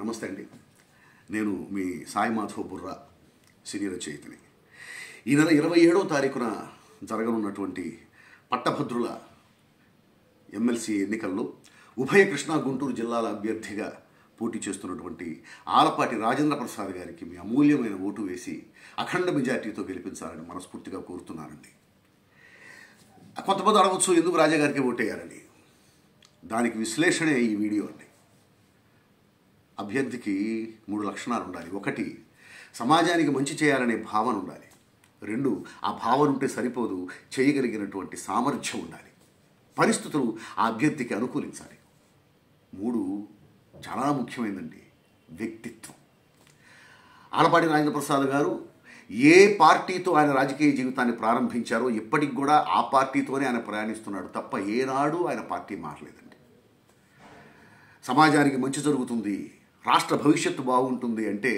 నమస్తే అండి. నేను మీ సాయి మాధవ్ బుర్రా సీనియర్ రచయితని. ఈ నెల 27వ తారీఖున జరగనున్నటువంటి పట్టభద్రుల ఎమ్మెల్సీ ఎన్నికల్లో ఉభయ కృష్ణా గుంటూరు జిల్లాల అభ్యర్థిగా పోటీ చేస్తున్నటువంటి ఆలపాటి రాజేంద్ర ప్రసాద్ గారికి మీ అమూల్యమైన ఓటు వేసి అఖండ మెజార్టీతో గెలిపించాలని మనస్ఫూర్తిగా కోరుతున్నానండి. కొంతమంది అడగవచ్చు, ఎందుకు రాజా గారికి ఓటేయాలని. దానికి విశ్లేషణే ఈ వీడియో అండి. అభ్యర్థికి 3 లక్షణాలు ఉండాలి. 1, సమాజానికి మంచి చేయాలనే భావన ఉండాలి. 2, ఆ భావన ఉంటే సరిపోదు, చేయగలిగినటువంటి సామర్థ్యం ఉండాలి. పరిస్థితులు ఆ అభ్యర్థికి అనుకూలించాలి. 3, చాలా ముఖ్యమైనదండి, వ్యక్తిత్వం. ఆలపాటి రాజేంద్ర ప్రసాద్ గారు ఏ పార్టీతో ఆయన రాజకీయ జీవితాన్ని ప్రారంభించారో ఇప్పటికి కూడా ఆ పార్టీతోనే ఆయన ప్రయాణిస్తున్నాడు తప్ప ఏనాడు ఆయన పార్టీ మారలేదండి. సమాజానికి మంచి జరుగుతుంది, రాష్ట్ర భవిష్యత్తు బాగుంటుంది అంటే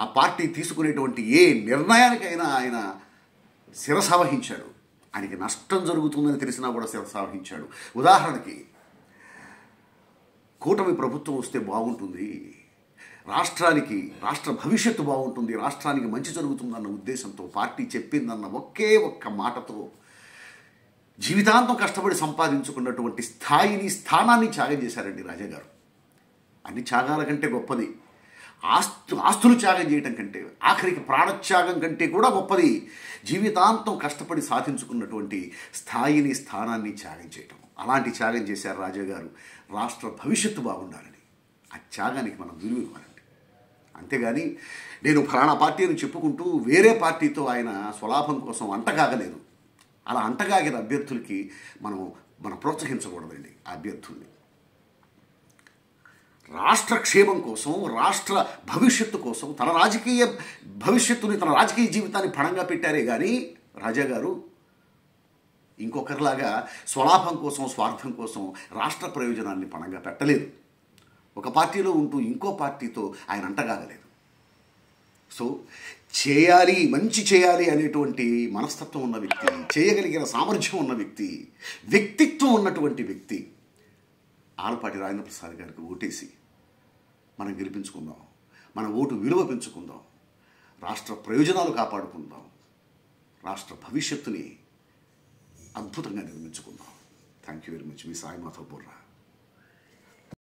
ఆ పార్టీ తీసుకునేటువంటి ఏ నిర్ణయానికైనా ఆయన శిరసావహించాడు. ఆయనకి నష్టం జరుగుతుందని తెలిసినా కూడా శిరసావహించాడు. ఉదాహరణకి, కూటమి ప్రభుత్వం వస్తే బాగుంటుంది, రాష్ట్ర భవిష్యత్తు బాగుంటుంది, రాష్ట్రానికి మంచి జరుగుతుందన్న ఉద్దేశంతో పార్టీ చెప్పిందన్న ఒకే ఒక్క మాటతో జీవితాంతం కష్టపడి సంపాదించుకున్నటువంటి స్థానాన్ని త్యాగం చేశారండి రాజా గారు. అన్ని త్యాగాల కంటే గొప్పది ఆస్తులు త్యాగం చేయటం కంటే, ఆఖరికి ప్రాణత్యాగం కంటే కూడా గొప్పది జీవితాంతం కష్టపడి సాధించుకున్నటువంటి స్థానాన్ని త్యాగం చేయటం. అలాంటి త్యాగం చేశారు రాజా గారు, రాష్ట్ర భవిష్యత్తు బాగుండాలని. ఆ త్యాగానికి మనం విలువ ఇవ్వాలండి. అంతేగాని నేను ఫలానా పార్టీ అని చెప్పుకుంటూ వేరే పార్టీతో ఆయన స్వలాభం కోసం అంటగాగలేదు. అలా అంటగాగిన అభ్యర్థులకి మనం ప్రోత్సహించకూడదండి. ఆ అభ్యర్థుల్ని రాష్ట్ర క్షేమం కోసం, రాష్ట్ర భవిష్యత్తు కోసం తన రాజకీయ భవిష్యత్తుని, తన రాజకీయ జీవితాన్ని పణంగా పెట్టారే కానీ రాజా గారు ఇంకొకరిలాగా స్వలాభం కోసం, స్వార్థం కోసం రాష్ట్ర ప్రయోజనాన్ని పణంగా పెట్టలేదు. ఒక పార్టీలో ఉంటూ ఇంకో పార్టీతో ఆయన అంటగాగలేదు. సో మంచి చేయాలి అనేటువంటి మనస్తత్వం ఉన్న వ్యక్తి, చేయగలిగిన సామర్థ్యం ఉన్న వ్యక్తి, వ్యక్తిత్వం ఉన్నటువంటి వ్యక్తి ఆలపాటి రాజేంద్ర ప్రసాద్ గారికి ఓటేసి మనం గెలిపించుకుందాం. మన ఓటు విలువ పెంచుకుందాం, రాష్ట్ర ప్రయోజనాలు కాపాడుకుందాం, రాష్ట్ర భవిష్యత్తుని అద్భుతంగా నిర్మించుకుందాం. Thank you very much. మీ సాయి మాధవ్ బుర్రా.